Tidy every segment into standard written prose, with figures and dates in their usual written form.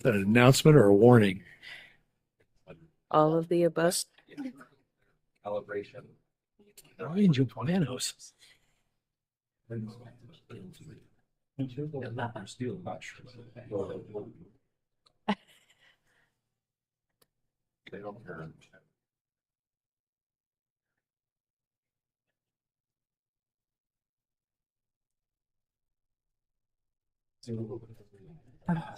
An announcement or a warning? All of the above. Calibration. Angel Buenos. They don't care.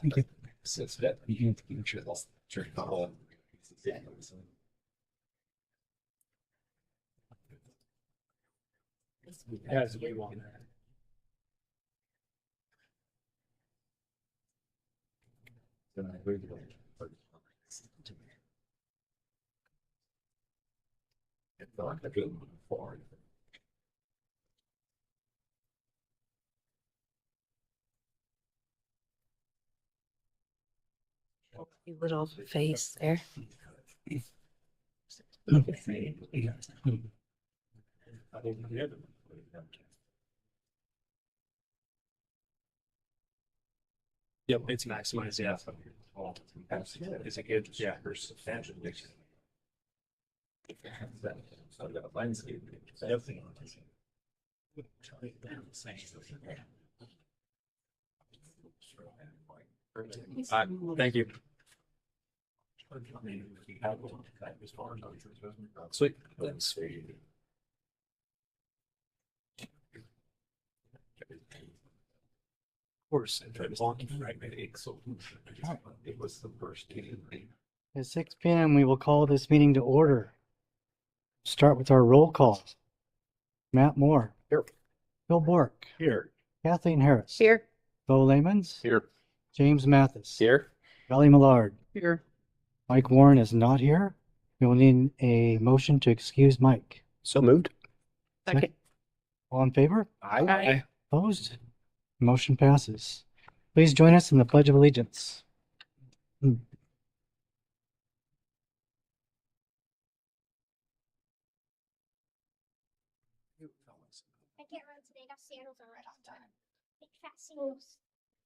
Thank you. Since that, you can sure that's sure. As we want. You little face there. Yep, it's maximized. Yeah. Is it good? Yeah. Substantial. Landscape. Thank you. Sweet. Thanks. Of course, right. So it was the first game. At 6 p.m., we will call this meeting to order. Start with our roll call. Matt Moore. Here. Bill Bork. Here. Kathleen Harris. Here. Bo Lamons. Here. James Mathis. Here. Valley Millard. Here. Mike Warren is not here. We will need a motion to excuse Mike. So moved. Second. All in favor? Aye. Opposed? Motion passes. Please join us in the Pledge of Allegiance. I can't run today. Got sandals are right on time. Big fat sandals.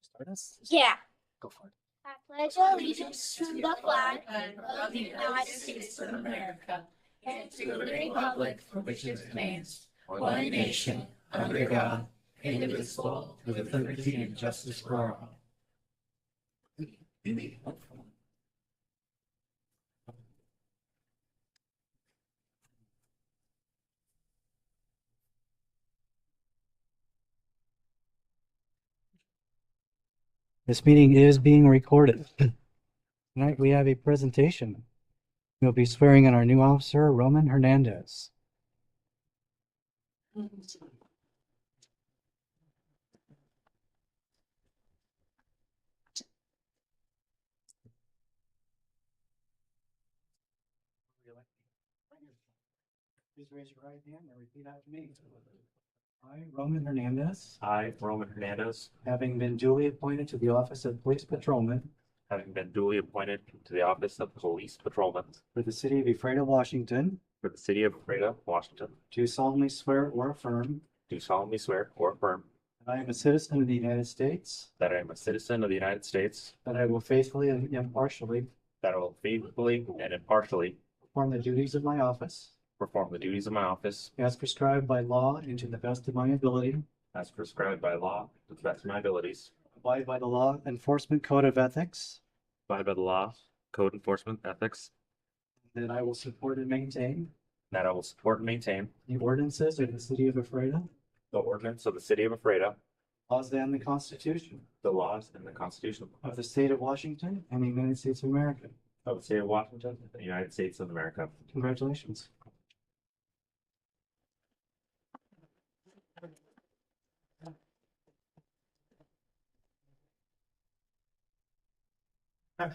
Start us? Yeah. Go for it. I pledge allegiance to the flag of the United States of America and to the republic for which it stands, one nation, under God, indivisible, with liberty and justice for all. This meeting is being recorded. Tonight we have a presentation. We'll be swearing in our new officer, Roman Hernandez. Please raise your right hand and repeat after me. I, Roman Hernandez, I, Roman Hernandez, having been duly appointed to the office of Police Patrolman having been duly appointed to the office of Police Patrolman for the city of Ephrata, Washington, for the city of Ephrata, Washington, do solemnly swear or affirm do solemnly swear or affirm that I am a citizen of the United States, that I am a citizen of the United States, that I will faithfully and impartially that I will faithfully and impartially perform the duties of my office perform the duties of my office as prescribed by law and to the best of my ability, as prescribed by law to the best of my abilities, abide by the law enforcement code of ethics, abide by the law, code enforcement ethics, that I will support and maintain that I will support and maintain the ordinances of the city of Ephrata, the ordinance of the city of Ephrata, laws and the Constitution the laws and the Constitution of the state of Washington and the United States of America. of the state of Washington, and the United States of America. Congratulations. They're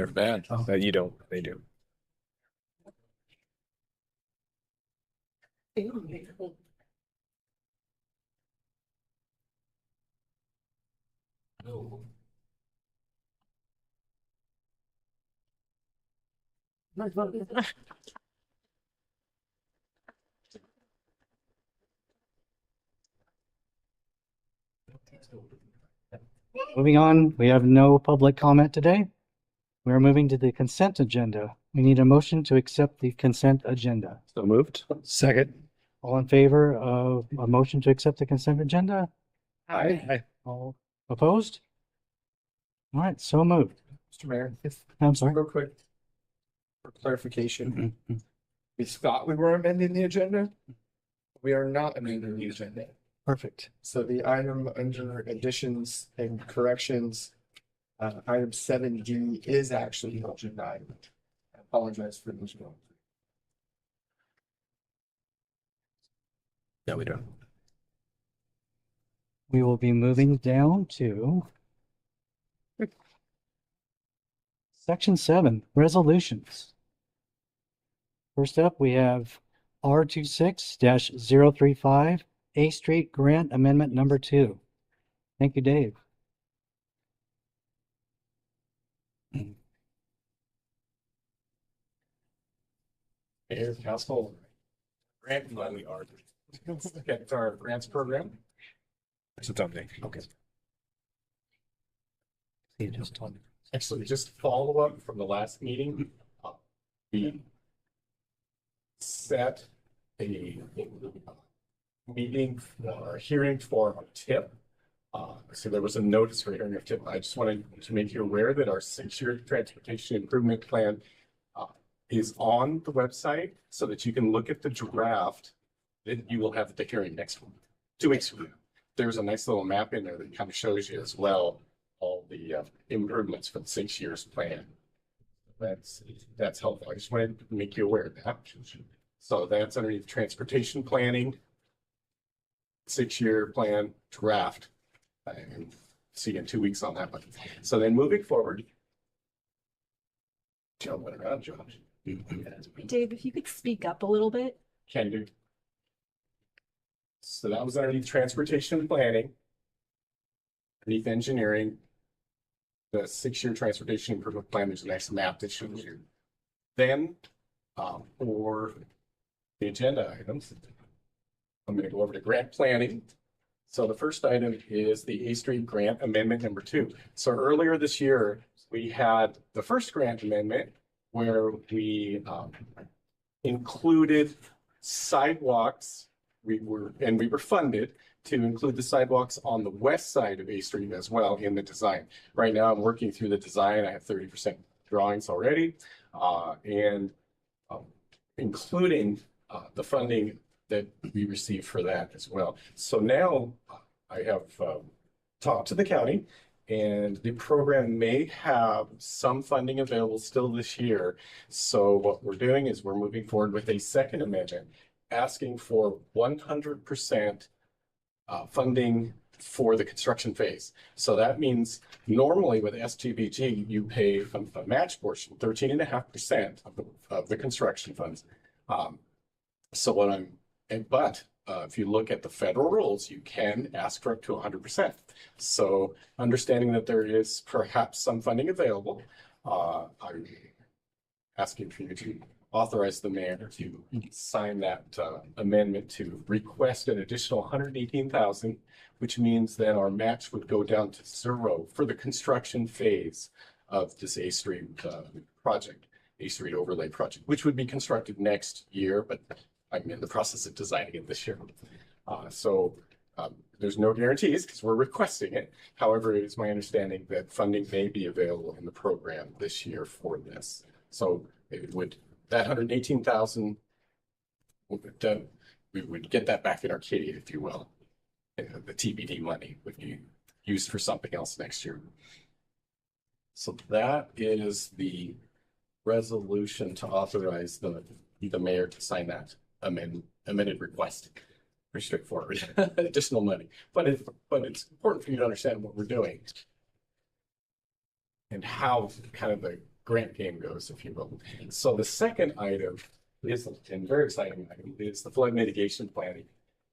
bad. But you don't. They do. Moving on, we have no public comment today. We are moving to the consent agenda. We need a motion to accept the consent agenda. So moved. Second. All in favor of a motion to accept the consent agenda? Aye. All opposed? All right, so moved. Mr. Mayor, if, I'm sorry. real quick, for clarification, Mhm. we thought we were amending the agenda. We are not amending the agenda. Perfect. So the item under additions and corrections, item 7D is actually an agenda item. I apologize for those. Yeah, we don't. We will be moving down to Section 7, resolutions. First up, we have R26-035, A Street Grant Amendment Number 2. Thank you, Dave. Mayor, council, grant fund, we are. Okay, it's our grants program. So Dominic. Okay. You just told me. Actually, just follow up from the last meeting. We set a meeting or hearing for a tip. So there was a notice for hearing of tip. I just wanted to make you aware that our 6-year transportation improvement plan is on the website so that you can look at the draft. Then you will have the hearing next week, 2 weeks from now. There's a nice little map in there that kind of shows you as well all the improvements for the 6 years plan. That's helpful. I just wanted to make you aware of that. So that's underneath transportation planning, 6-year plan draft. And see you in 2 weeks on that one. So then moving forward. Joe went around, Josh. Dave, if you could speak up a little bit. Can do. So that was underneath transportation planning. Underneath engineering. The 6-year transportation improvement plan, there's a nice map that shows you. Then, for the agenda items, I'm going to go over to grant planning. So the first item is the A Street Grant Amendment Number 2. So earlier this year, we had the first grant amendment where we included sidewalks. We were funded to include the sidewalks on the west side of A Street as well in the design. Right now, I'm working through the design. I have 30% drawings already, and including the funding that we received for that as well. So now I have talked to the county, and the program may have some funding available still this year. So what we're doing is we're moving forward with a second amendment, asking for 100% funding for the construction phase. So that means normally with STBG, you pay a match portion, 13.5% of the construction funds. But if you look at the federal rules, you can ask for up to 100%. So understanding that there is perhaps some funding available, I'm asking for you to authorize the mayor to sign that amendment to request an additional 118,000, which means that our match would go down to 0 for the construction phase of this A Street project, A Street overlay project, which would be constructed next year, but I'm in the process of designing it this year. There's no guarantees because we're requesting it. However, it is my understanding that funding may be available in the program this year for this. So it would, that 118,000, we would get that back in our kitty, if you will. And the TBD money would be used for something else next year. So that is the resolution to authorize the mayor to sign that amended request. Pretty straightforward. Additional money, but it's important for you to understand what we're doing and how kind of the grant game goes, if you will. So the second item is, and very exciting item, is the flood mitigation planning.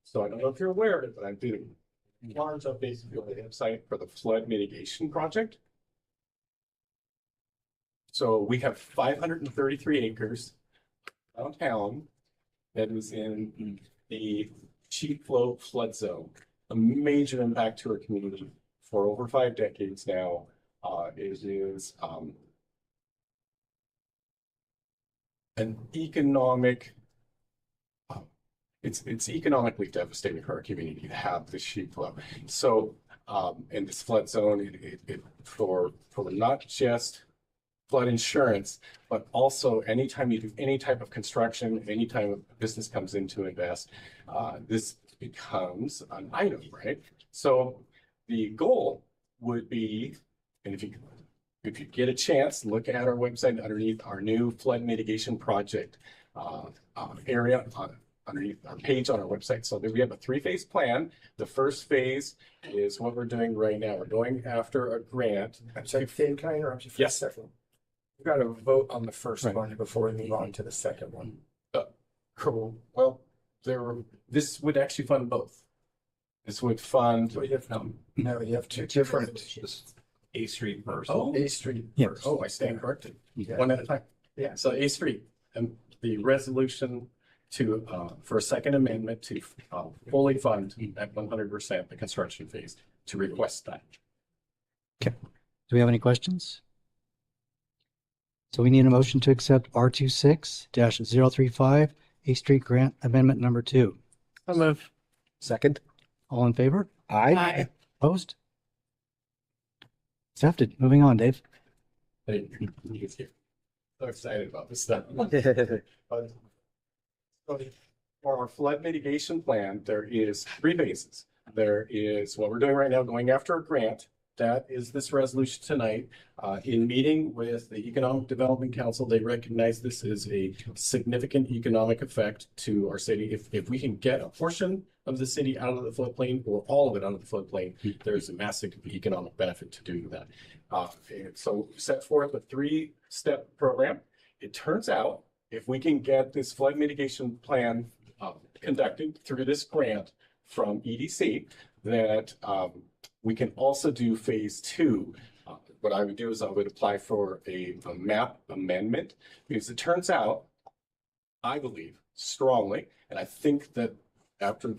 So I don't know if you're aware of it, but I'm doing large updates to the website for the flood mitigation project. So we have 533 acres downtown that is in the sheet flow flood zone, a major impact to our community for over 5 decades now. It is an economic. It's economically devastating for our community to have this sheet flow. So in this flood zone, for not just flood insurance, but also anytime you do any type of construction, anytime a business comes in to invest, this becomes an item, right? So the goal would be, and if you get a chance, look at our website underneath our new flood mitigation project area underneath our page on our website. So we have a 3-phase plan. The first phase is what we're doing right now. We're going after a grant. I'm sorry, Dave, can I interrupt you for Yes. a second? We've got to vote on the first Right. one before we move on to the second one. Cool. Well, this would actually fund both. This would fund. So you have, no, you have two different. A Street first. Oh, A Street. Yeah. first. I stand corrected. Yeah. One at a time. Yeah. So A Street, and the resolution to for a second amendment to fully fund at 100% the construction phase to request that. Do we have any questions? So we need a motion to accept R26-035 A Street Grant Amendment number 2. I'll move. Second. All in favor? Aye. Opposed? Accepted. Moving on, Dave. Thank you. So excited about this stuff. But for our flood mitigation plan, there is 3 phases. There is what we're doing right now, going after a grant. That is this resolution tonight. In meeting with the Economic Development Council, they recognize this is a significant economic effect to our city. If we can get a portion of the city out of the floodplain or all of it out of the floodplain, there's a massive economic benefit to doing that. And so set forth a 3-step program. It turns out if we can get this flood mitigation plan conducted through this grant from EDC, that we can also do phase 2. What I would do is I would apply for a map amendment, because it turns out, I believe strongly, and I think that after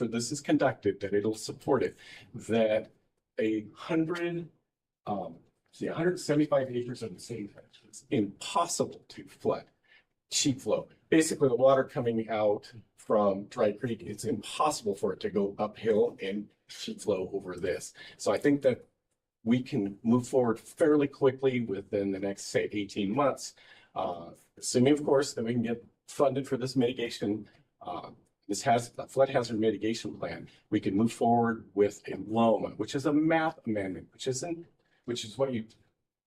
this is conducted, that it'll support it, that 175 acres of the city is impossible to flood. Sheet flow. Basically, the water coming out from Dry Creek, it's impossible for it to go uphill and sheet flow over this. So I think that we can move forward fairly quickly within the next, say, 18 months, assuming, of course, that we can get funded for this mitigation. This has a flood hazard mitigation plan. We can move forward with a loan, which is a map amendment, which is what you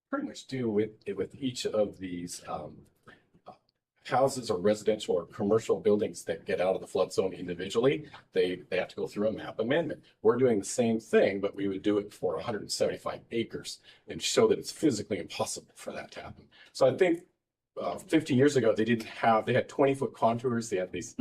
pretty much do with each of these houses or residential or commercial buildings that get out of the flood zone individually. They have to go through a map amendment. We're doing the same thing, but we would do it for 175 acres and show that it's physically impossible for that to happen. So I think 50 years ago, they had 20-foot contours. They had these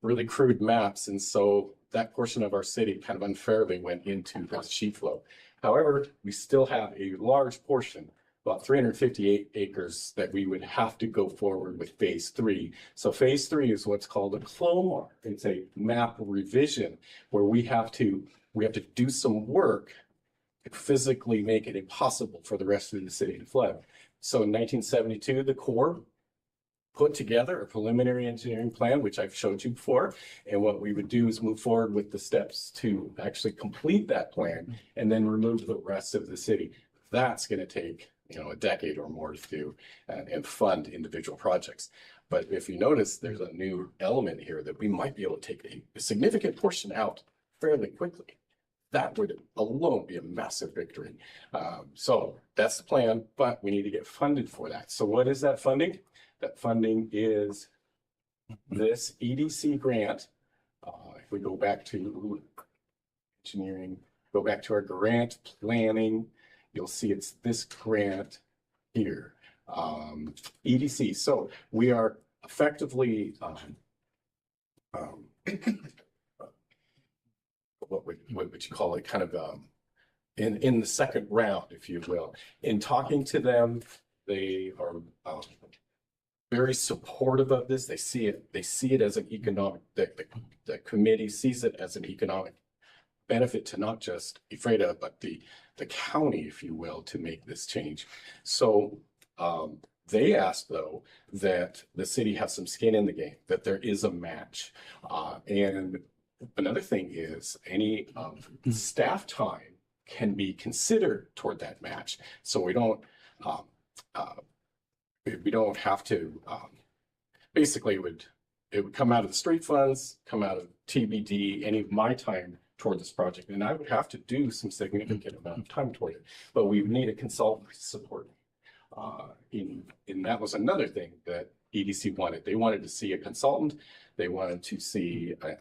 really crude maps. And so that portion of our city kind of unfairly went into the sheet flow. However, we still have a large portion, about 358 acres, that we would have to go forward with phase 3. So phase 3 is what's called a CLOMAR. It's a map revision where we have to do some work to physically make it impossible for the rest of the city to flood. So in 1972, the Corps put together a preliminary engineering plan, which I've showed you before. And what we would do is move forward with the steps to actually complete that plan and then remove the rest of the city. That's going to take a decade or more to do and fund individual projects. But if you notice, there's a new element here that we might be able to take a significant portion out fairly quickly. That would alone be a massive victory. So that's the plan, but we need to get funded for that. So what is that funding? That funding is this EDC grant. If we go back to engineering, go back to our grant planning, you'll see it's this grant here, EDC. So we are effectively what would you call it, kind of in the second round, if you will. In talking to them, they are very supportive of this. They see it as an economic, the committee sees it as an economic benefit to not just Ephrata, but the county, if you will, to make this change. So they asked, though, that the city have some skin in the game, that there is a match. And another thing is any staff time can be considered toward that match. So we don't have to, basically it would come out of the street funds, come out of TBD, any of my time toward this project. And I would have to do some significant amount of time toward it, but we would need a consultant to support me. And that was another thing that EDC wanted. They wanted to see a consultant. They wanted to see an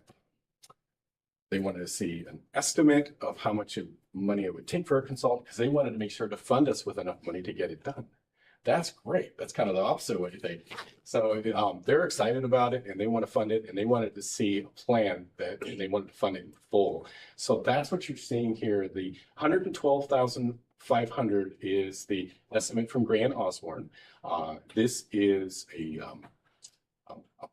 estimate of how much money it would take for a consultant, because they wanted to make sure to fund us with enough money to get it done. That's great. That's kind of the opposite of what you think. So they're excited about it, and they want to fund it, and they wanted to see a plan and they wanted to fund it in full. So that's what you're seeing here. The 112,500 is the estimate from Grant Osborne. This is a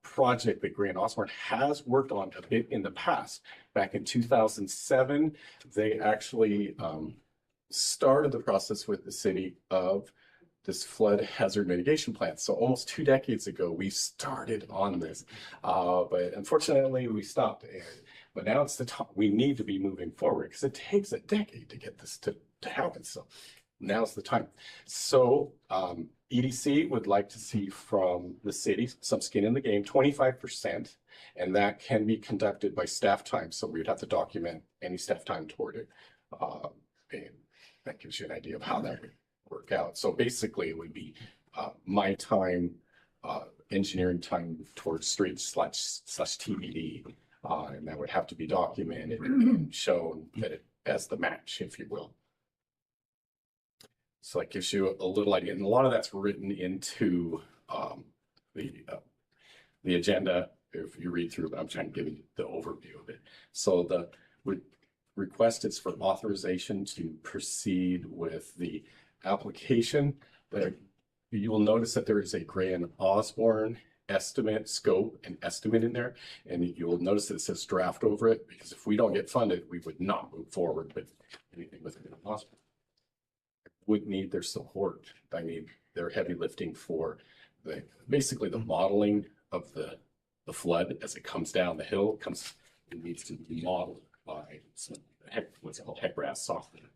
project that Grant Osborne has worked on a bit in the past. Back in 2007, they actually started the process with the city of this flood hazard mitigation plan. So almost 2 decades ago, we started on this, but unfortunately we stopped. But now it's the time. We need to be moving forward because it takes a decade to get this to happen. So now's the time. So EDC would like to see from the city some skin in the game, 25%, and that can be conducted by staff time. So we would have to document any staff time toward it. And that gives you an idea of how that would work out. So basically it would be my time, engineering time towards streets slash TBD, and that would have to be documented and shown that it as the match, if you will. So that gives you a little idea, and a lot of that's written into the agenda. If you read through, but I'm trying to give you the overview of it. So the request is for authorization to proceed with the application. But you will notice that there is a Grant Osborne estimate, scope, and estimate in there, and you will notice that it says draft over it, because if we don't get funded, we would not move forward with anything with Grant Osborne. Would need their support. I mean, their heavy lifting for basically the modeling of the flood as it comes down the hill. It needs to be modeled by what's called HEC-RAS software.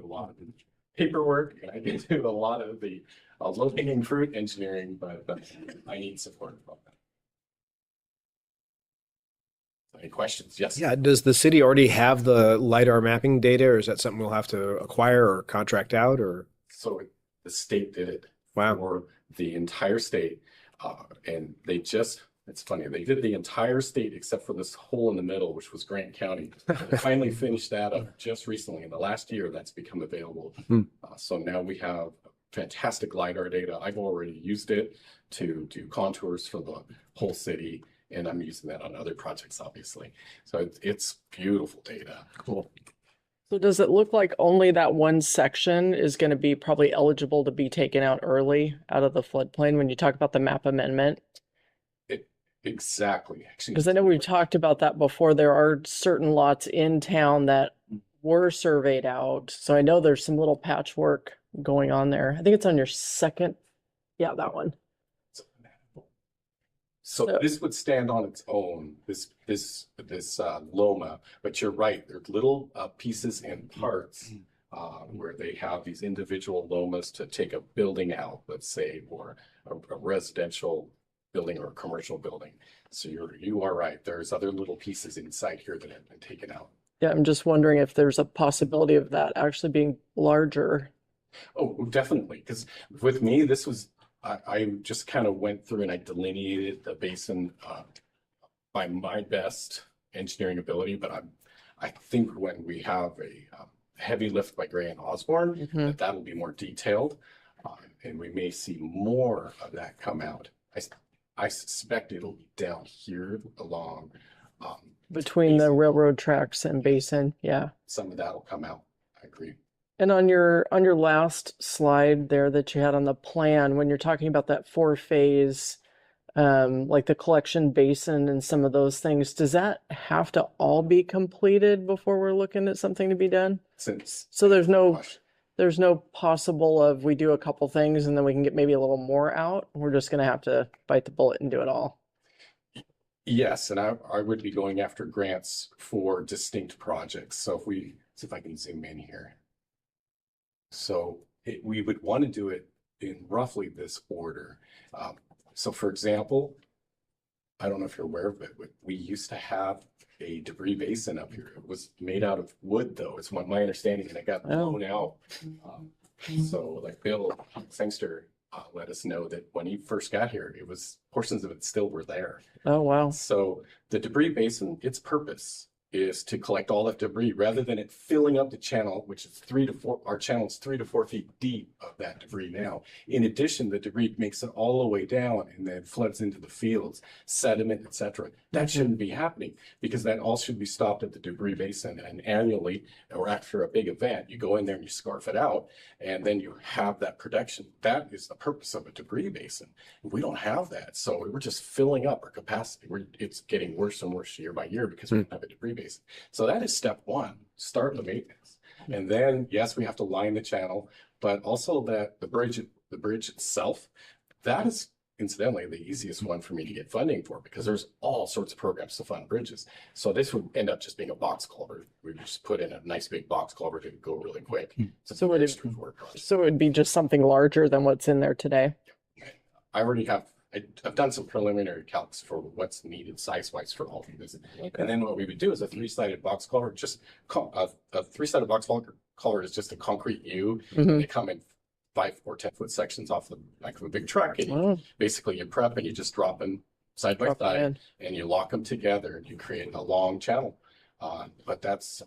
A lot of paperwork, and I can do a lot of the low-hanging fruit engineering, but I need support from that. Any questions? Yes. Yeah. Does the city already have the LiDAR mapping data, or is that something we'll have to acquire or contract out? Or So the state did it. Wow. For the entire state, and it's funny, they did the entire state except for this hole in the middle, which was Grant County. They finally finished that up just recently. In the last year, that's become available. So now we have fantastic LiDAR data. I've already used it to do contours for the whole city, and I'm using that on other projects, obviously. So it's beautiful data. Cool. So does it look like only that one section is going to be probably eligible to be taken out early out of the floodplain when you talk about the map amendment? Exactly. Because I know we've talked about that before. There are certain lots in town that were surveyed out. So I know there's some little patchwork going on there. I think it's on your second. Yeah, that one. So this would stand on its own, this Loma, but you're right, there's little pieces and parts where they have these individual Lomas to take a building out, let's say, or a residential building or a commercial building. So you are right, there's other little pieces inside here that have been taken out. Yeah, I'm just wondering if there's a possibility of that actually being larger. Oh, definitely, because with me, this was I just kind of went through and I delineated the basin by my best engineering ability, but I think when we have a heavy lift by Grant Osborne, that will be more detailed, and we may see more of that come out. I suspect it'll be down here along between the railroad tracks and basin. Yeah. Some of that will come out. I agree. And on your last slide there that you had on the plan, when you're talking about that 4-phase, like the collection basin and some of those things, does that have to all be completed before we're looking at something to be done? So there's no possible of we do a couple things and then we can get maybe a little more out. We're just gonna have to bite the bullet and do it all. Yes, and I would be going after grants for distinct projects. So if we see if I can zoom in here. So we would want to do it in roughly this order. So for example, I don't know if you're aware of it, but we used to have a debris basin up here. It was made out of wood, though. It's my understanding, and it got blown out. So like Bill Sangster let us know that when he first got here, it was portions of it still were there. Oh, wow. So the debris basin, its purpose is to collect all that debris rather than it filling up the channel, which is 3 to 4, our channel is 3 to 4 feet deep of that debris now. In addition, the debris makes it all the way down and then floods into the fields, sediment, etc. That shouldn't be happening because that all should be stopped at the debris basin. And annually, or after a big event, you go in there and you scarf it out, and then you have that protection. That is the purpose of a debris basin. We don't have that, so we're just filling up our capacity. It's getting worse and worse year by year because we don't have a debris basin. So that is step one, start the maintenance. And then, yes, we have to line the channel, but also that the bridge itself, that is incidentally the easiest one for me to get funding for because there's all sorts of programs to fund bridges. So this would end up just being a box culvert. We would just put in a nice big box culvert and go really quick. So it would be just something larger than what's in there today. I already have I've done some preliminary calcs for what's needed size-wise for all of this. Okay. And then what we would do is a three-sided box culvert. Just a three-sided box culvert is just a concrete U. They come in 5 or 10 foot sections off the back of a big truck. And basically you prep and you just drop them side by side and you lock them together and you create a long channel. But it's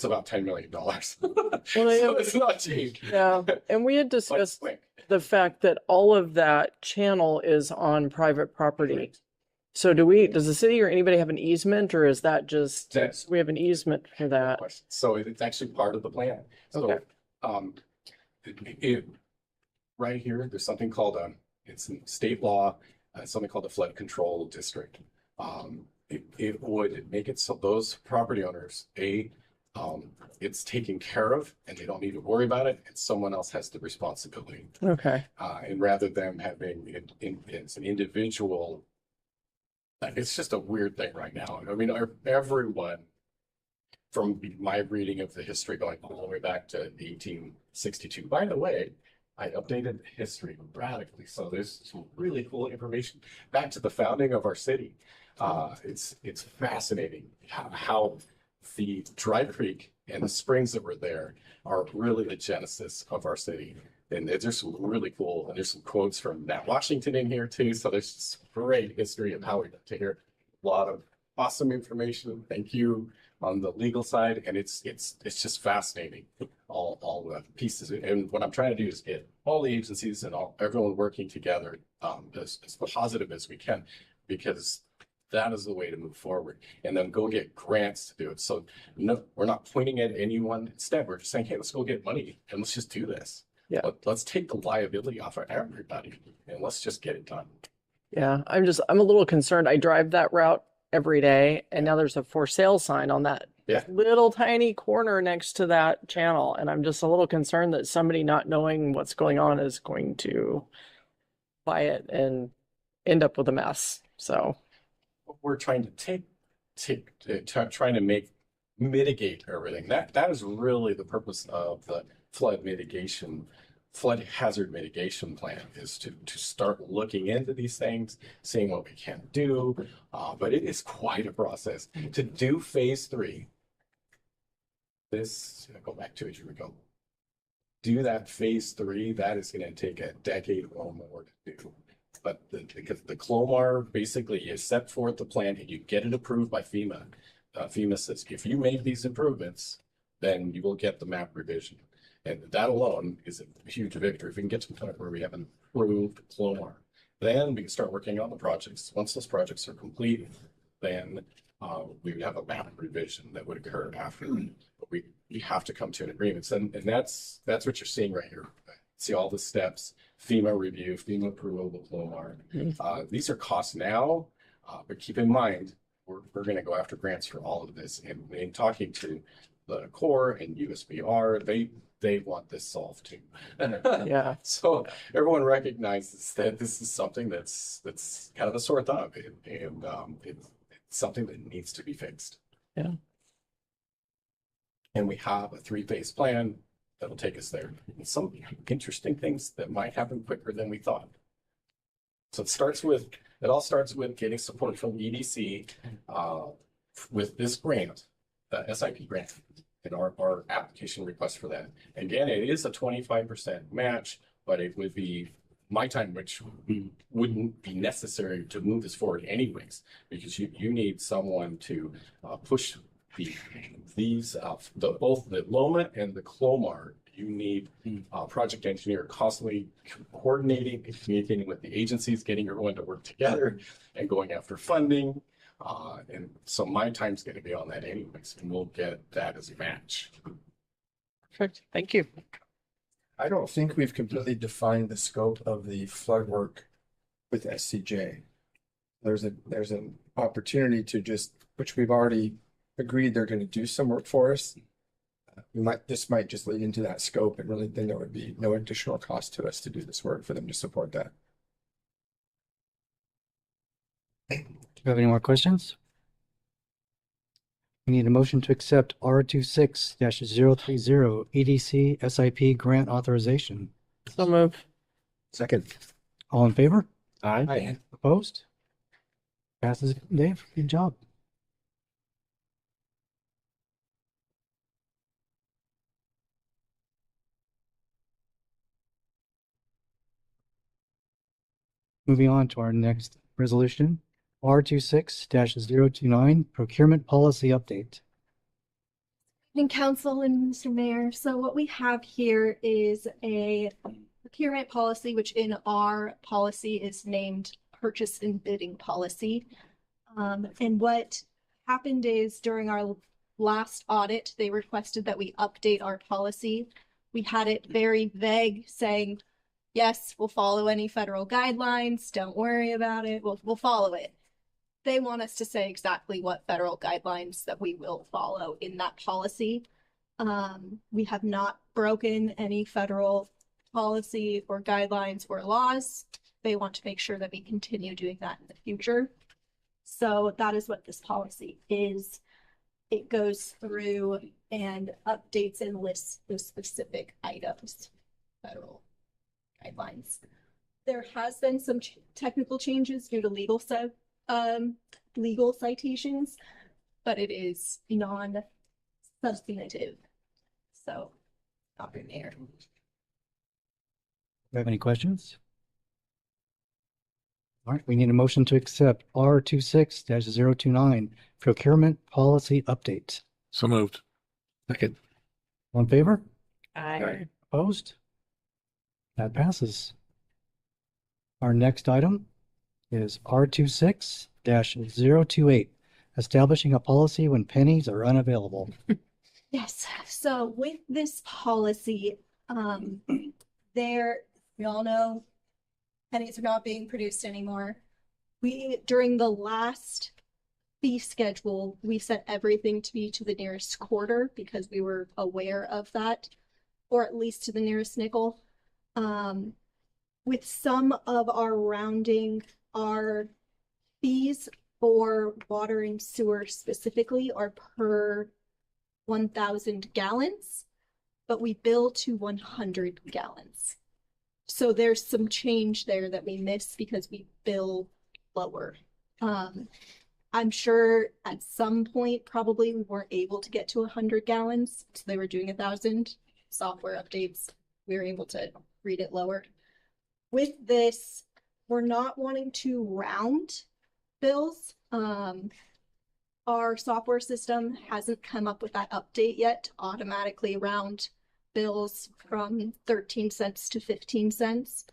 about $10 million. So it's not cheap. Yeah, and we had discussed the fact that all of that channel is on private property. Right. So does the city or anybody have an easement, or is that just we have an easement for that? So it's actually part of the plan. So right here, there's something called it's in state law, something called the flood control district. It would make it so those property owners, it's taken care of and they don't need to worry about it, and someone else has the responsibility. Okay. And rather than having it as an individual, it's just a weird thing right now. I mean, everyone, from my reading of the history going all the way back to 1862, by the way, I updated the history radically. So there's some really cool information back to the founding of our city. It's fascinating how the Dry Creek and the springs that were there are really the genesis of our city. And there's some really cool, and there's some quotes from Matt Washington in here too. So there's just great history of how we got to here. A lot of awesome information. Thank you on the legal side. And it's just fascinating, all the pieces. And what I'm trying to do is get all the agencies and everyone working together as positive as we can, because that is the way to move forward, and then go get grants to do it. So no, we're not pointing at anyone. Instead, we're just saying, hey, let's go get money and let's just do this. Yeah. Let's take the liability off of everybody and let's just get it done. Yeah. I'm a little concerned. I drive that route every day, and now there's a for sale sign on that little tiny corner next to that channel. And I'm just a little concerned that somebody not knowing what's going on is going to buy it and end up with a mess. So we're trying to trying to mitigate everything. That is really the purpose of the flood hazard mitigation plan, is to start looking into these things, seeing what we can do. But it is quite a process to do phase 3. Go back to it. Here we go. Do that phase 3. That is going to take a decade or more to do. But because the CLOMAR, basically you set forth the plan and you get it approved by FEMA. FEMA says, if you make these improvements, then you will get the map revision. And that alone is a huge victory. If we can get to the point where we have an approved CLOMAR, then we can start working on the projects. Once those projects are complete, then we would have a map revision that would occur after. But we have to come to an agreement. And that's what you're seeing right here. See all the steps, FEMA review, FEMA approval, Diplomar. These are costs now, but keep in mind, we're going to go after grants for all of this. And in talking to the Corps and USBR, they want this solved too. Yeah. So everyone recognizes that this is something that's kind of a sore thumb, and it's something that needs to be fixed. Yeah. And we have a 3-phase plan that'll take us there. And some interesting things that might happen quicker than we thought. So it all starts with getting support from EDC with this grant, the SIP grant, and our application request for that. Again, it is a 25% match, but it would be my time, which wouldn't be necessary to move this forward anyways, because you need someone to push both the LOMA and the CLOMAR. You need a project engineer constantly coordinating and communicating with the agencies, getting everyone to work together and going after funding. And so my time's going to be on that anyways, and we'll get that as a match. Perfect. Thank you. I don't think we've completely defined the scope of the flood work with SCJ. There's an opportunity to just, which we've already agreed they're going to do some work for us. This might just lead into that scope, and really then there would be no additional cost to us to do this work for them to support that. Do you have any more questions? We need a motion to accept R26-030 EDC SIP grant authorization. So move. Second. All in favor? Aye. Opposed? Passes. Dave, good job. Moving on to our next resolution, R26-029 procurement policy update. Evening, Council and Mr. Mayor. So what we have here is a procurement policy, which in our policy is named purchase and bidding policy. And what happened is during our last audit, they requested that we update our policy. We had it very vague, saying, yes, we'll follow any federal guidelines. Don't worry about it. We'll follow it. They want us to say exactly what federal guidelines that we will follow in that policy. We have not broken any federal policy or guidelines or laws. They want to make sure that we continue doing that in the future. So that is what this policy is. It goes through and updates and lists the specific items, federal guidelines. There has been some technical changes due to legal citations, but it is non-substantive, so not in there. Do you have any questions? All right, we need a motion to accept R26-029 procurement policy update. So moved. Second. All in favor? Aye. Opposed? That passes. Our next item is R26-028, establishing a policy when pennies are unavailable. Yes, so with this policy, we all know pennies are not being produced anymore. During the last fee schedule, we set everything to be to the nearest quarter because we were aware of that, or at least to the nearest nickel. With some of our rounding, our fees for water and sewer specifically are per 1,000 gallons, but we bill to 100 gallons. So there's some change there that we miss because we bill lower. I'm sure at some point probably we weren't able to get to 100 gallons, so they were doing 1,000. Software updates, we were able to read it lower. With this, we're not wanting to round bills. Our software system hasn't come up with that update yet to automatically round bills from 13 cents to 15 cents.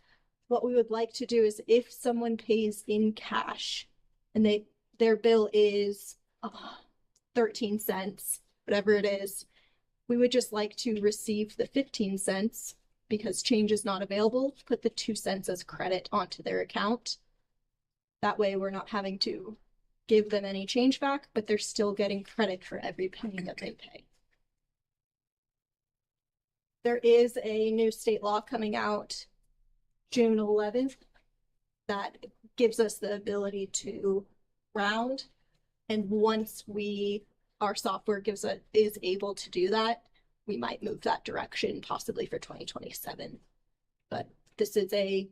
What we would like to do is if someone pays in cash and their bill is 13 cents, whatever it is. We would just like to receive the 15 cents because change is not available, put the 2 cents as credit onto their account. That way we're not having to give them any change back, but they're still getting credit for every penny that they pay. There is a new state law coming out June 11th that gives us the ability to round. And once our software is able to do that, we might move that direction possibly for 2027. But this is a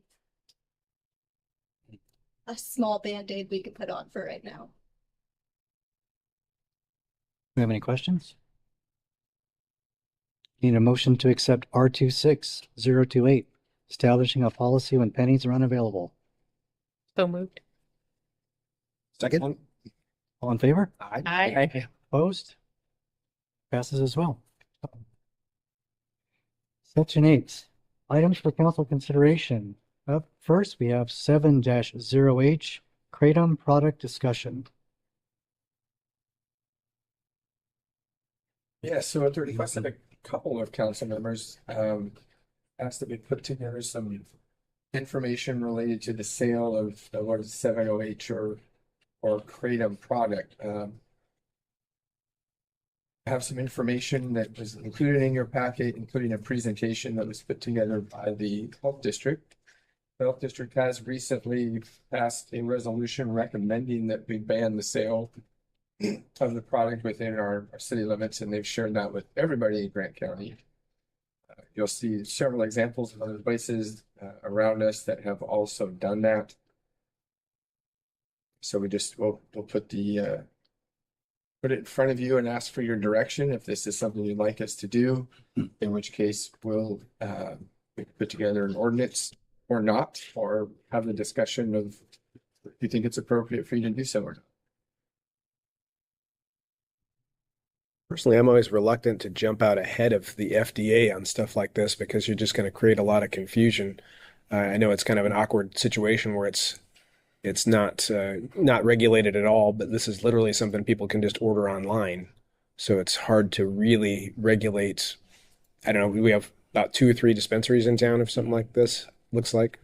small band-aid we can put on for right now. Do we have any questions? Need a motion to accept R26028, establishing a policy when pennies are unavailable. So moved. Second? All in favor? Aye. Opposed? Passes as well. Section 8, items for council consideration. Up first, we have 7-0H, Kratom product discussion. Yeah, so at the request of a couple of council members, asked that we put together some information related to the sale of what is 7OH or Kratom product. Have some information that was included in your packet, including a presentation that was put together by the health district. The health district has recently passed a resolution recommending that we ban the sale of the product within our city limits, and they've shared that with everybody in Grant County. You'll see several examples of other places around us that have also done that. So we'll put put it in front of you and ask for your direction if this is something you'd like us to do, in which case we'll put together an ordinance or not, or have the discussion of if you think it's appropriate for you to do so or not. Personally, I'm always reluctant to jump out ahead of the FDA on stuff like this because you're just going to create a lot of confusion. I know it's kind of an awkward situation where it's not regulated at all, but this is literally something people can just order online. So it's hard to really regulate. I don't know. We have about 2 or 3 dispensaries in town of something like this. Looks like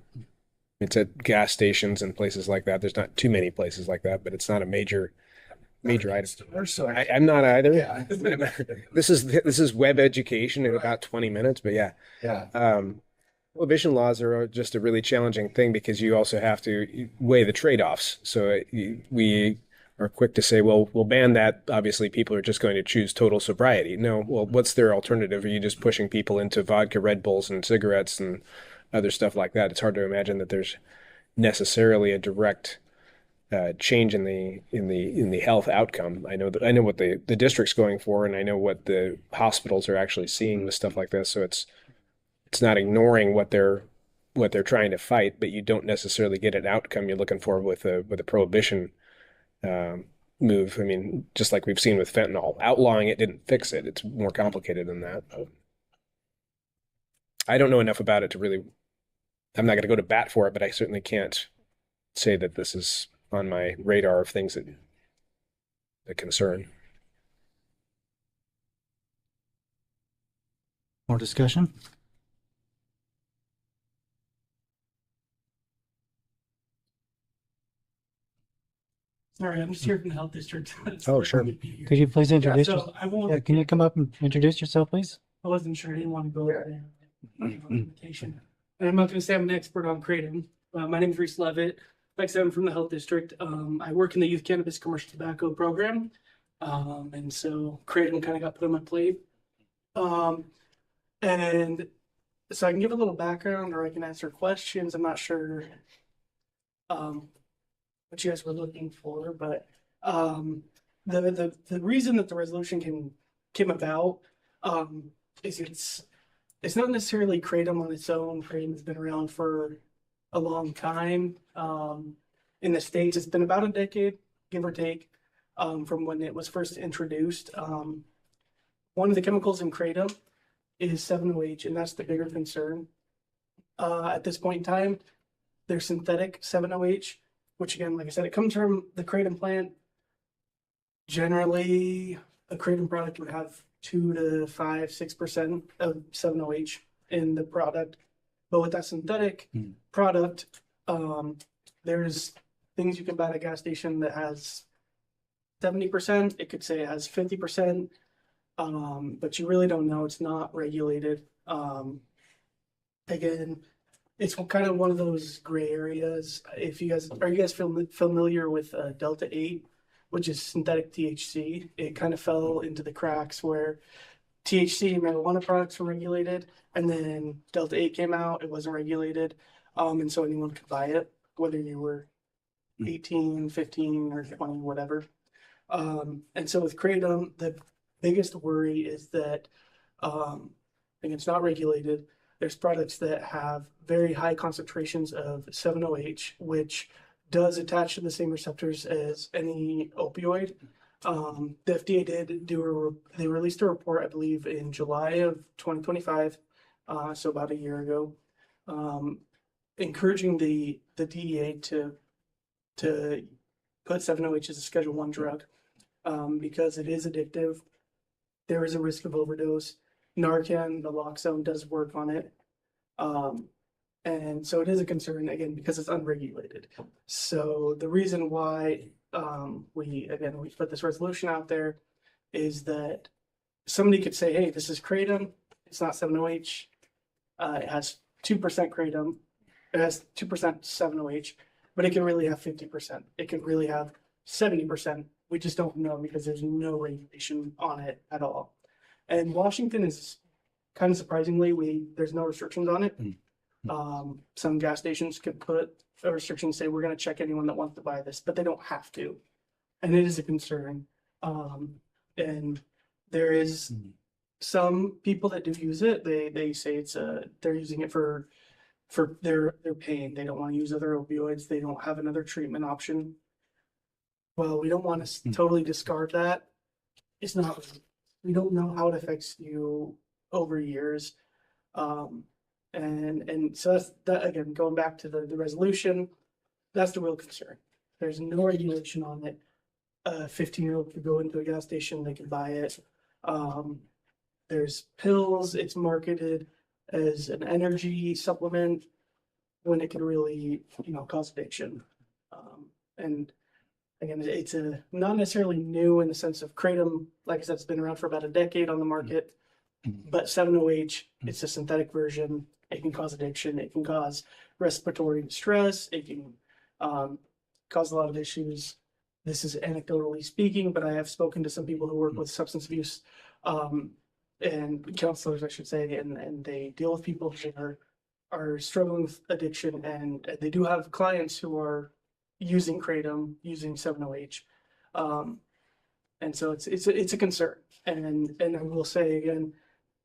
it's at gas stations and places like that. There's not too many places like that, but it's not a major item. So I'm not either. Yeah. This is web education in about 20 minutes, but yeah. Yeah. Prohibition laws are just a really challenging thing because you also have to weigh the trade-offs. So we are quick to say, well, we'll ban that. Obviously, people are just going to choose total sobriety. No, well, what's their alternative? Are you just pushing people into vodka, Red Bulls, and cigarettes and other stuff like that? It's hard to imagine that there's necessarily a direct change in the health outcome. I know what the district's going for, and I know what the hospitals are actually seeing with stuff like this. So it's not ignoring what they're trying to fight, but you don't necessarily get an outcome you're looking for with a prohibition move. I mean, just like we've seen with fentanyl, outlawing it didn't fix it. It's more complicated than that. I don't know enough about it to really. I'm not going to go to bat for it, but I certainly can't say that this is on my radar of things that concern. More discussion? Sorry, I'm just here from the health district. Oh, sure. Could you please introduce so yourself? I won't. Yeah, can you come up and introduce yourself, please? I wasn't sure. I didn't want to go there. Documentation. And I'm not going to say I'm an expert on kratom. My name is Reese Levitt. Like I said, I'm from the health district. I work in the youth cannabis commercial tobacco program. And so kratom kind of got put on my plate. And so I can give a little background or I can answer questions. I'm not sure what you guys were looking for, but the reason that the resolution came about is it's not necessarily kratom on its own. Kratom has been around for a long time. In the States, it's been about a decade, give or take, from when it was first introduced. One of the chemicals in kratom is 7-OH, and that's the bigger concern. At this point in time, there's synthetic 7-OH, which again, like I said, it comes from the kratom plant. Generally, a kratom product would have 2 to 5, 6% of 7-OH in the product. But with that synthetic product, there's things you can buy at a gas station that has 70%. It could say it has 50%. But you really don't know. It's not regulated. Again, it's kind of one of those gray areas. If you guys are you guys familiar with Delta 8, which is synthetic THC? It kind of fell into the cracks where THC marijuana products were regulated, and then Delta 8 came out. It wasn't regulated, and so anyone could buy it, whether you were 18, 15, or 20, whatever. And so with kratom, the biggest worry is that and it's not regulated. There's products that have very high concentrations of 7-OH, which does attach to the same receptors as any opioid. The FDA they released a report, I believe, in July of 2025, so about a year ago, encouraging the DEA to put 7-OH as a Schedule I drug, because it is addictive. There is a risk of overdose. Narcan, naloxone, does work on it. And so it is a concern, again, because it's unregulated. So the reason why we put this resolution out there is that somebody could say, hey, this is kratom. It's not 7-OH. It has 2% kratom. It has 2% 7-OH, but it can really have 50%. It can really have 70%. We just don't know because there's no regulation on it at all. And Washington is kind of surprisingly, there's no restrictions on it. Some gas stations could put a restriction, say we're going to check anyone that wants to buy this, but they don't have to. And it is a concern. And there is some people that do use it. They say they're using it for their pain. They don't want to use other opioids. They don't have another treatment option. Well, we don't want to totally discard that. It's not. We don't know how it affects you over years. And so that's that, again, going back to the resolution, that's the real concern. There's no regulation on it. A 15-year-old could go into a gas station, they could buy it. There's pills, it's marketed as an energy supplement when it can really, cause addiction. And again, it's not necessarily new in the sense of kratom. Like I said, it's been around for about a decade on the market. But 7-OH, it's a synthetic version. It can cause addiction. It can cause respiratory distress. It can cause a lot of issues. This is anecdotally speaking, but I have spoken to some people who work with substance abuse and counselors, I should say, and they deal with people who are struggling with addiction, and they do have clients who are using kratom, using 7-OH. And so it's a concern. And I will say again,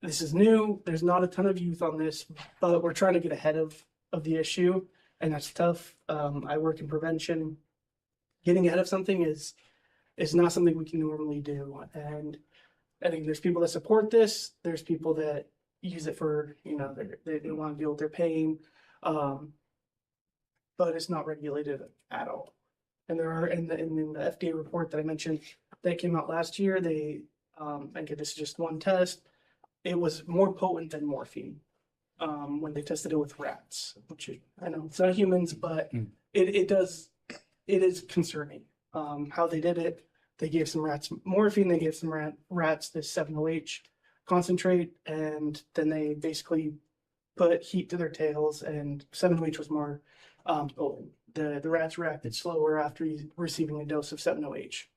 this is new. There's not a ton of youth on this, but we're trying to get ahead of the issue, and that's tough. I work in prevention. Getting ahead of something is not something we can normally do. And I think there's people that support this. There's people that use it for, they want to deal with their pain. But it's not regulated at all. And there are, in the FDA report that I mentioned that came out last year, again, this is just one test. It was more potent than morphine when they tested it with rats, which I know it's not humans, but it is concerning how they did it. They gave some rats morphine, they gave some rats this 7-OH concentrate, and then they basically put heat to their tails, and 7-OH was more potent. The rats reacted slower after receiving a dose of 7-OH.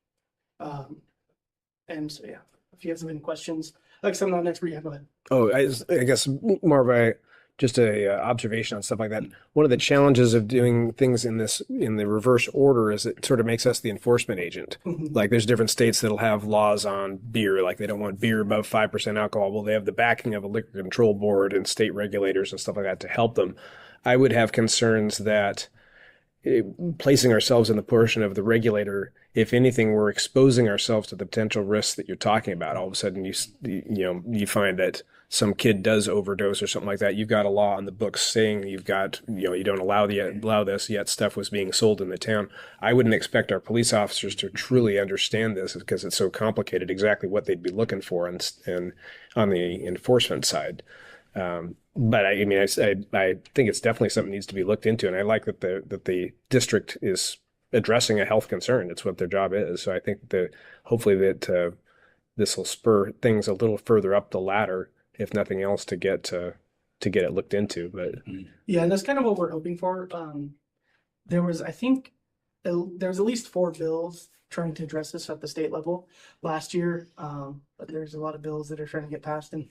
And so, yeah, if you guys have any questions, like I'm not an expert, yeah, go ahead. Oh, I guess more of a observation on stuff like that. One of the challenges of doing things in the reverse order is it sort of makes us the enforcement agent. Like there's different states that'll have laws on beer, like they don't want beer above 5% alcohol. Well, they have the backing of a liquor control board and state regulators and stuff like that to help them. I would have concerns that placing ourselves in the portion of the regulator. If anything, we're exposing ourselves to the potential risks that you're talking about. All of a sudden, you find that some kid does overdose or something like that. You've got a law on the books saying you don't allow this, yet stuff was being sold in the town. I wouldn't expect our police officers to truly understand this because it's so complicated exactly what they'd be looking for and on the enforcement side. But I mean, I think it's definitely something that needs to be looked into, and I like that the district is addressing a health concern. It's what their job is. So I think that hopefully that this will spur things a little further up the ladder, if nothing else, to get it looked into. But Yeah, and that's kind of what we're hoping for. There was, I think, there's at least 4 bills trying to address this at the state level last year. But there's a lot of bills that are trying to get passed and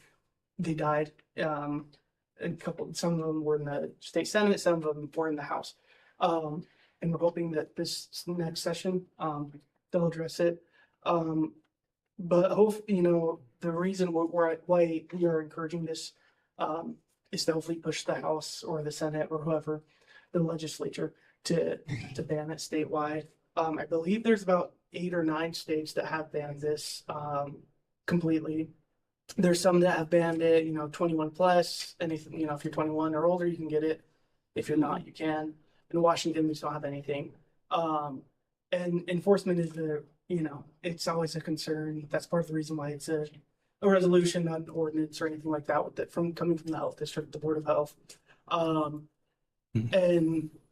they died. Some of them were in the state Senate, some of them were in the House. And we're hoping that this next session, they'll address it. But the reason why we are encouraging this is to hopefully push the House or the Senate or whoever, the legislature, to ban it statewide. I believe there's about 8 or 9 states that have banned this completely. There's some that have banned it, 21 plus, anything, if you're 21 or older, you can get it. If you're not, you can. In Washington, we don't have anything. And enforcement is it's always a concern. That's part of the reason why it's a resolution, not an ordinance or anything like that, coming from the health district, the Board of Health. And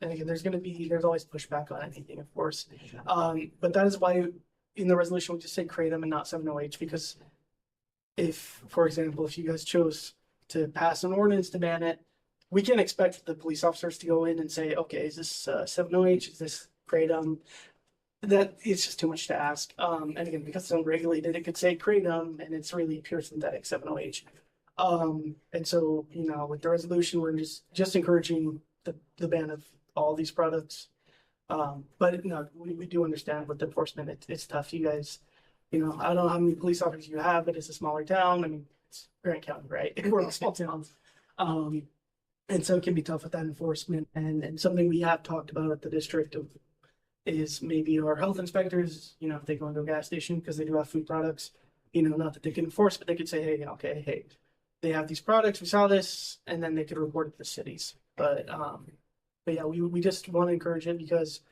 again, there's always pushback on anything, of course. But that is why in the resolution we just say kratom and not 7-OH, because if, for example, if you guys chose to pass an ordinance to ban it, we can't expect the police officers to go in and say, okay, is this 7-OH? Is this kratom? That it's just too much to ask. And again, because it's unregulated, it could say kratom and it's really pure synthetic 7-OH. And so, with the resolution, we're just encouraging the ban of all these products. But no, we do understand with the enforcement, it's tough. You guys, I don't know how many police officers you have, but it's a smaller town. I mean, it's Grant County, right? We're all small towns. And so it can be tough with that enforcement. And something we have talked about at the district is maybe our health inspectors, if they go into a gas station because they do have food products, not that they can enforce, but they could say, hey, they have these products, we saw this, and then they could report it to the cities. But yeah, we just want to encourage it because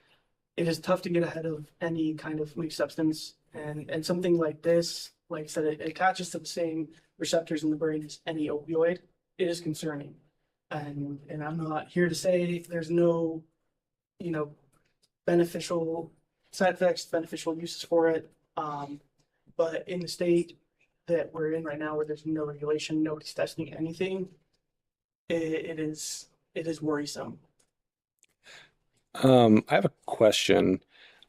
it is tough to get ahead of any kind of leaf substance. And something like this, like I said, it attaches to the same receptors in the brain as any opioid. It is concerning. And I'm not here to say there's no, beneficial side effects, beneficial uses for it. But in the state that we're in right now, where there's no regulation, nobody's testing anything, it is worrisome. I have a question,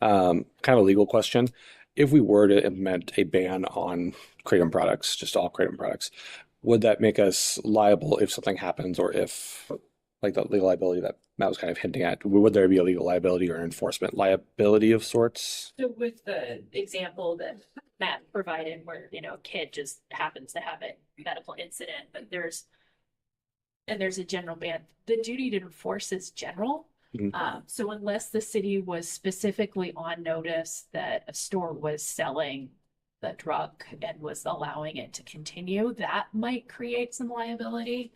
kind of a legal question. If we were to implement a ban on kratom products, just all kratom products, would that make us liable if something happens, or if, like the legal liability that Matt was kind of hinting at, would there be a legal liability or enforcement liability of sorts? So with the example that Matt provided where, a kid just happens to have a medical incident, but there's a general ban, the duty to enforce is general. So unless the city was specifically on notice that a store was selling the drug and was allowing it to continue, that might create some liability.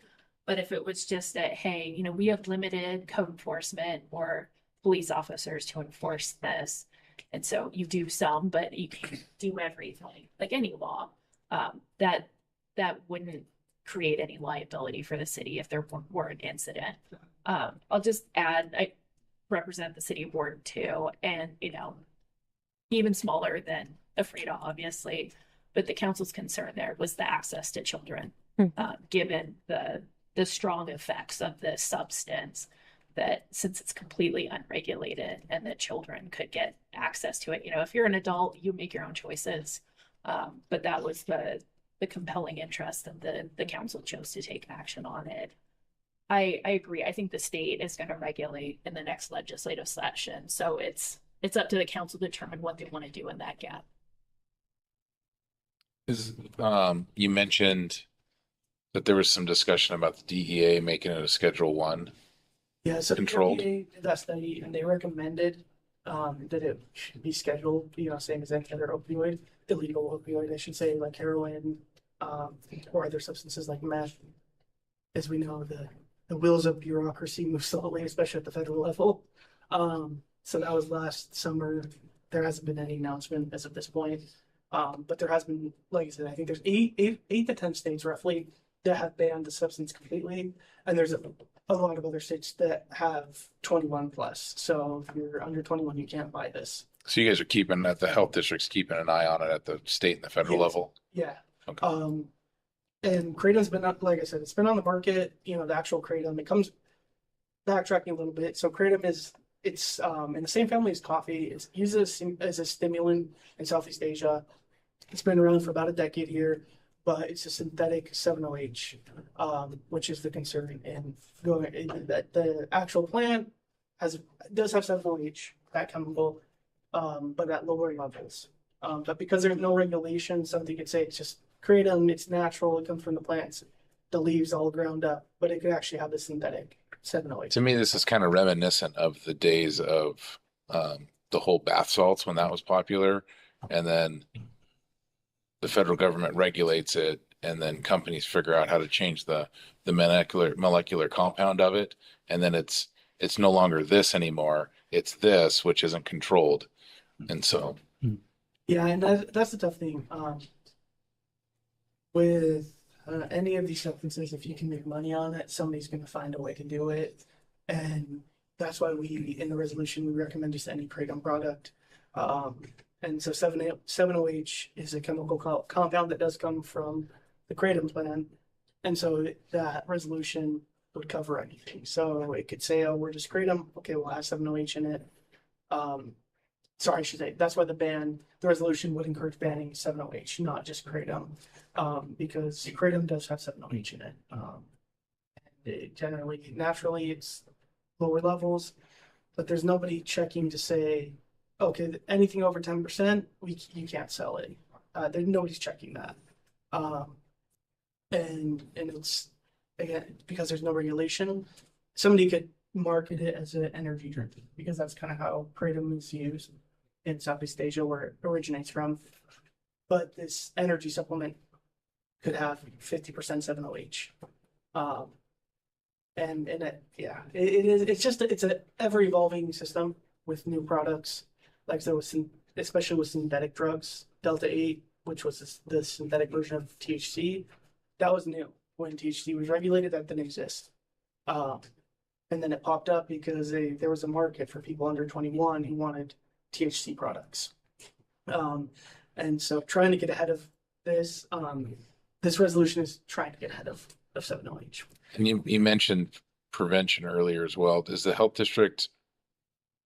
But if it was just that, hey, we have limited code enforcement or police officers to enforce this, and so you do some, but you can't do everything, like any law, that wouldn't create any liability for the city if there were an incident. I'll just add, I represent the city board too, and even smaller than Ephrata, obviously, but the council's concern there was the access to children, given the strong effects of this substance, that since it's completely unregulated and that children could get access to it. If you're an adult, you make your own choices. But that was the compelling interest of the council chose to take action on it. I agree. I think the state is going to regulate in the next legislative session. So it's up to the council to determine what they want to do in that gap. You mentioned that there was some discussion about the DEA making it a Schedule 1. Yeah, so controlled? the FDA did that study and they recommended that it should be scheduled, same as any other opioid, illegal opioid, I should say, like heroin, or other substances like meth. As we know, the wheels of bureaucracy move slowly, especially at the federal level. So that was last summer. There hasn't been any announcement as of this point. But there has been, like I said, I think there's eight to 10 states roughly that have banned the substance completely. And there's a lot of other states that have 21 plus. So if you're under 21, you can't buy this. So you guys are keeping that the health district's keeping an eye on it at the state and the federal Yes. level? Yeah. Okay. And Kratom's been up, like I said, it's been on the market, the actual Kratom. It comes backtracking a little bit. So Kratom it's in the same family as coffee. It's used as a stimulant in Southeast Asia. It's been around for about a decade here, but it's a synthetic 7-OH, which is the concern. And that the actual plant does have 7-OH, that chemical, but at lower levels. But because there's no regulation, somebody could say it's just Kratom, it's natural, it comes from the plants, the leaves all ground up, but it could actually have the synthetic 7-OH. To me, this is kind of reminiscent of the days of the whole bath salts when that was popular, and then the federal government regulates it, and then companies figure out how to change the molecular compound of it, and then it's no longer this anymore. It's this, which isn't controlled, and so. Yeah, and that's the tough thing. With any of these substances, if you can make money on it, somebody's going to find a way to do it. And that's why in the resolution, we recommend just any Kratom product. And so 7-OH is a chemical compound that does come from the Kratom plant. And so that resolution would cover anything. So it could say, oh, we're just Kratom. Okay, we'll have 7-OH in it. Sorry, I should say, that's why the resolution would encourage banning 7-OH, not just Kratom. Because Kratom does have 7-OH in it. It generally, naturally, it's lower levels, but there's nobody checking to say, okay, anything over 10%, you can't sell it. Nobody's checking that. And it's, again, because there's no regulation, somebody could market it as an energy drink, because that's kind of how Kratom is used in Southeast Asia, where it originates from. But this energy supplement could have 50% 7-OH. It's an ever evolving system with new products. Like so, especially with synthetic drugs, Delta 8, which was the synthetic version of THC, that was new when THC was regulated. That didn't exist. And then it popped up because there was a market for people under 21 who wanted THC products. And so trying to get ahead of this, this resolution is trying to get ahead of 7-OH. And you mentioned prevention earlier as well. Is the health district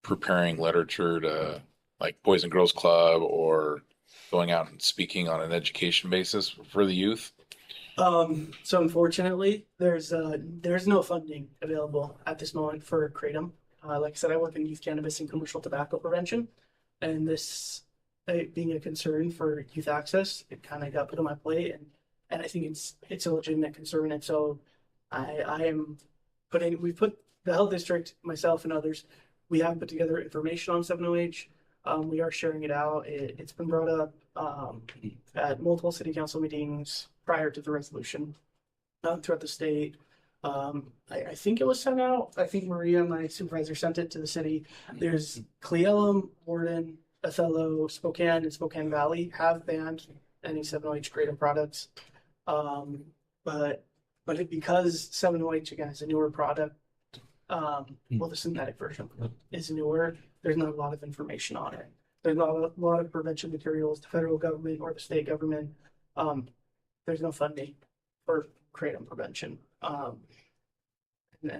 preparing literature to, like Boys and Girls Club, or going out and speaking on an education basis for the youth? So unfortunately, there's no funding available at this moment for Kratom. Like I said, I work in youth cannabis and commercial tobacco prevention, and this being a concern for youth access, it kind of got put on my plate, and I think it's a legitimate concern. And so we put the health district, myself and others, we have put together information on 7-OH. We are sharing it out. It's been brought up at multiple city council meetings prior to the resolution throughout the state. I think it was sent out. I think Maria, my supervisor, sent it to the city. There's Cle Elum, Warden, Othello, Spokane, and Spokane Valley have banned any 7-OH Kratom products. But because 7-OH, again, is a newer product, well, the synthetic version is newer, there's not a lot of information on it. There's not a lot of prevention materials, the federal government or the state government. There's no funding for Kratom prevention. And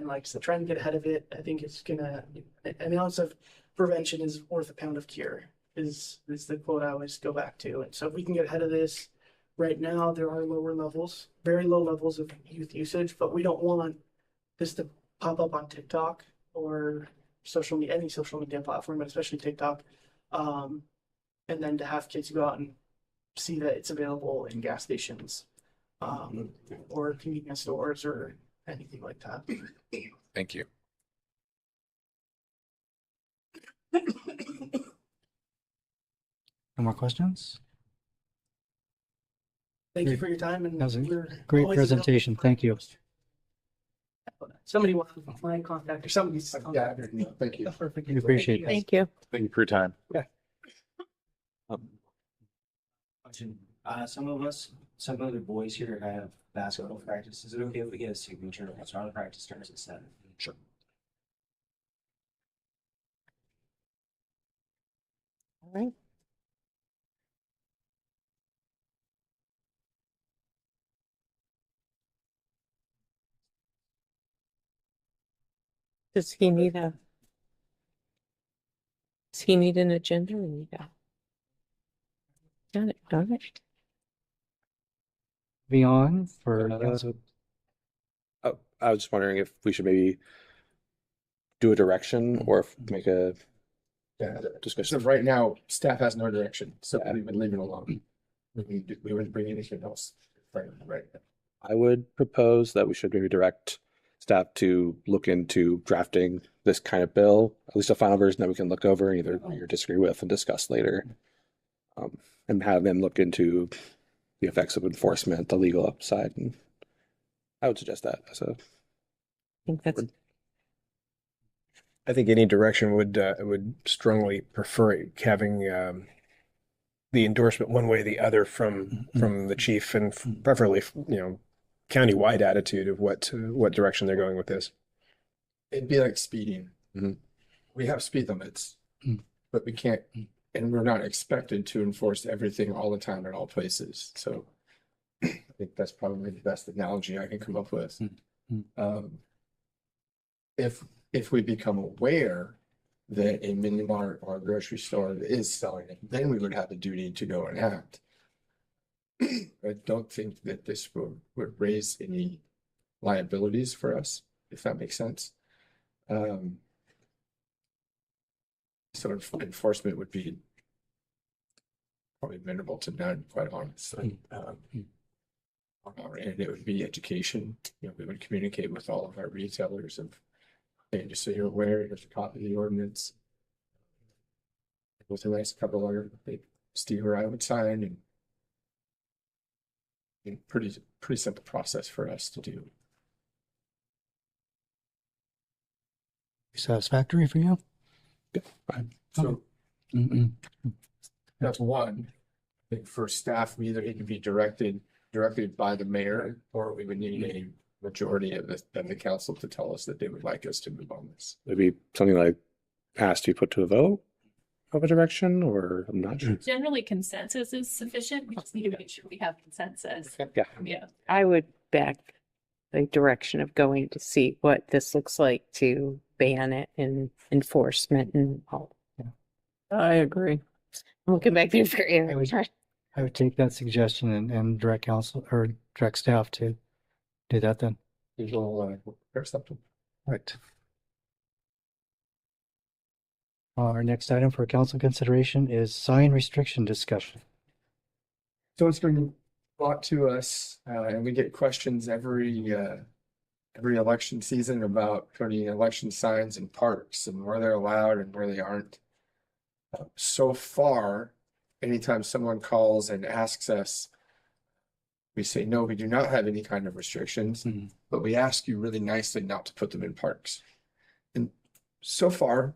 like I said, trying to get ahead of it, I think it's gonna, an ounce of prevention is worth a pound of cure, is the quote I always go back to. And so if we can get ahead of this, right now there are lower levels, very low levels of youth usage, but we don't want this to pop up on TikTok or any social media platform, but especially TikTok. And then to have kids go out and see that it's available in gas stations, or convenience stores or anything like that. Thank you. No more questions? Thank you for your time and That was a we're great always presentation. Thank you. Somebody want my contact or somebody's Yeah, contact. thank you. Perfect. We appreciate that. Thank you. Thank you for your time. Some of the boys here have basketball practice. Is it okay if we get a signature once our practice starts at 7? Sure. All right. Does he need a? Does he need an agenda or need a? Got it. Got it. Beyond for Oh, I was just wondering if we should maybe do a direction or if make a Yeah, discussion. so right now, staff has no direction, so we would leave it alone. We wouldn't bring anything else. Right. I would propose that we should maybe direct staff to look into drafting this kind of bill, at least a final version that we can look over and either agree or disagree with and discuss later. And have them look into the effects of enforcement, the legal upside. And I would suggest that as a. I think that's. I think any direction would strongly prefer having the endorsement one way or the other from the chief, and preferably county-wide attitude of what direction they're going with this. It'd be like speeding. Mm-hmm. We have speed limits, but we can't, and we're not expected to enforce everything all the time at all places. So I think that's probably the best analogy I can come up with. If we become aware that a mini mart or a grocery store is selling it, then we would have a duty to go and act. I don't think that this would raise any liabilities for us, if that makes sense. So enforcement would be probably minimal to none, quite honestly. And it would be education. We would communicate with all of our retailers of, hey, just so you're aware, here's a copy of the ordinance with a nice cover letter that Steve or I would sign, and pretty simple process for us to do. satisfactory for you? Yeah, fine. So that's one. I think for staff, we either need to be directed by the mayor, or we would need a majority of the council to tell us that they would like us to move on this. Maybe something like asked to be put to a vote of a direction, or I'm not sure. Generally, consensus is sufficient. We just need to make sure we have consensus. Yeah. Yeah. I would back the direction of going to see what this looks like to ban it and enforcement and all. I agree. I'm looking back there for you. I would take that suggestion and direct council or direct staff to do that then. Usual something. Right. Our next item for council consideration is sign restriction discussion. So it's been brought to us, and we get questions every election season about putting election signs in parks and where they're allowed and where they aren't. So far, anytime someone calls and asks us, we say, no, we do not have any kind of restrictions, but we ask you really nicely not to put them in parks. And so far,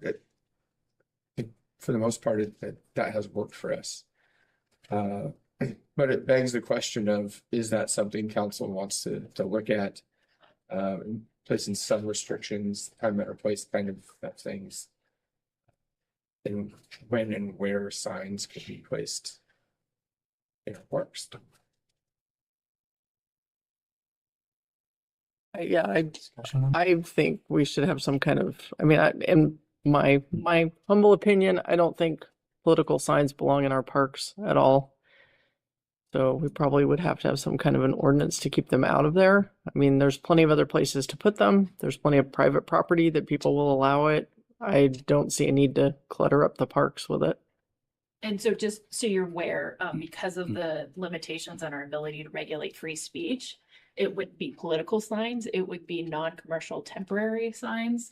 for the most part, that has worked for us. But it begs the question of, is that something council wants to look at? Placing some restrictions, time, matter, place kind of things. And when and where signs could be placed in our parks. Yeah, I think we should have some kind of, I mean, in my humble opinion, I don't think political signs belong in our parks at all. So we probably would have to have some kind of an ordinance to keep them out of there. I mean, there's plenty of other places to put them. There's plenty of private property that people will allow it. I don't see a need to clutter up the parks with it. And so just so you're aware, because of the limitations on our ability to regulate free speech, it would be political signs, it would be non-commercial temporary signs.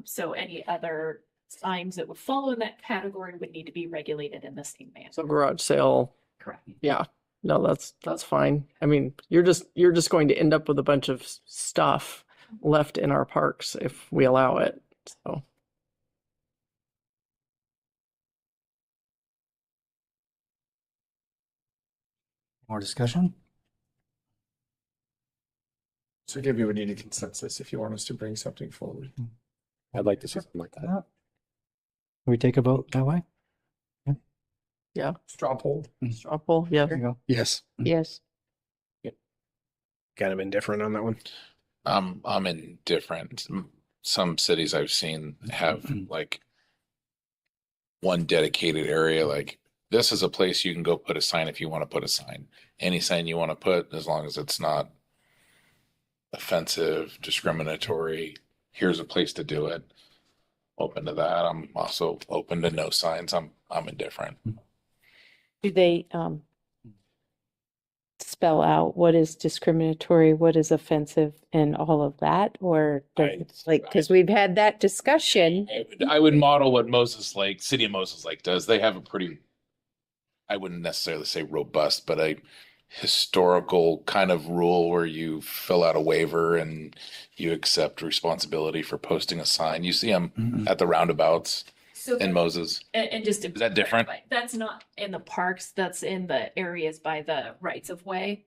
So any other signs that would follow in that category would need to be regulated in the same manner. So garage sale, Correct. yeah. No, that's fine. I mean, you're just going to end up with a bunch of stuff left in our parks if we allow it. So More discussion? So again, we would need a consensus if you want us to bring something forward. I'd like to see something like that. Can we take a vote that way? yeah, Straw poll. straw poll, yeah. There you go. Yes. Yes. Kind of indifferent on that one. I'm indifferent. Some cities I've seen have like one dedicated area. Like this is a place you can go put a sign if you want to put a sign. Any sign you want to put, as long as it's not offensive, discriminatory. Here's a place to do it. Open to that. I'm also open to no signs. I'm indifferent. Do they spell out what is discriminatory, what is offensive, and all of that? Or because we've had that discussion. I would model what City of Moses Lake does. They have a pretty, I wouldn't necessarily say robust, but a historical kind of rule where you fill out a waiver and you accept responsibility for posting a sign. You see them at the roundabouts in Moses. And just to Is that different? clarify, that's not in the parks, that's in the areas by the rights of way.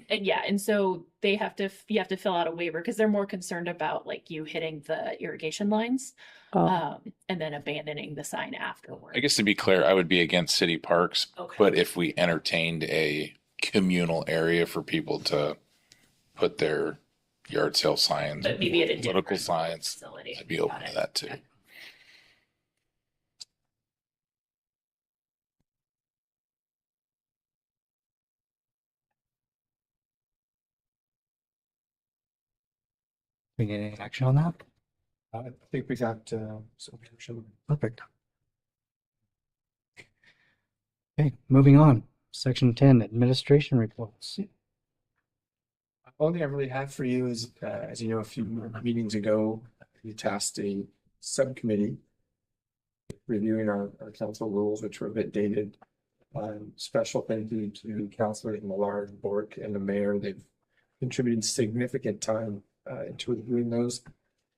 And so you have to fill out a waiver because they're more concerned about like you hitting the irrigation lines and then abandoning the sign afterward. I guess to be clear, I would be against city parks, Okay. but if we entertained a communal area for people to put their yard sale signs, But maybe at a political different signs, facility. I'd be open to that too. We need any action on that? I think we got some action. Perfect. Okay, moving on. Section 10, administration reports. All thing I really have for you is, as you know, a few meetings ago, we tasked a subcommittee reviewing our council rules, which were a bit dated. Special thank you to Councilor Millard, Bork, and the mayor. They've contributed significant time into reviewing those.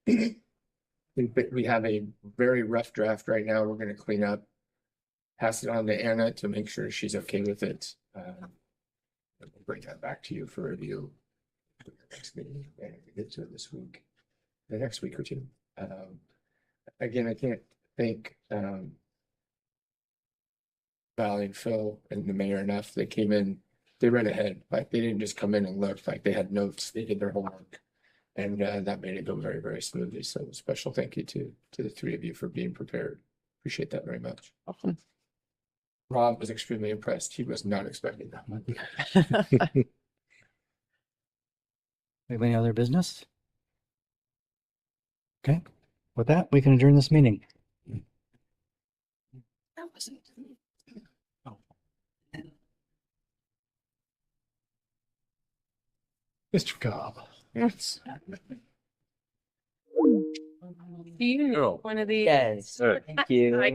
We have a very rough draft right now. We're going to clean up, pass it on to Anna to make sure she's okay with it. We'll bring that back to you for review. Next meeting, and we get to it this week, the next week or two. Again, I can't thank Valley and Phil and the mayor enough. They came in, they read ahead, like they didn't just come in and look, like they had notes, they did their homework. And that made it go very, very smoothly. So a special thank you to the three of you for being prepared. Appreciate that very much. Awesome. Rob was extremely impressed. He was not expecting that. Have any other business? Okay, with that, we can adjourn this meeting. That wasn't. Mr. Cobb. Yes. Do you Oh. one of these? Yes. Thank you.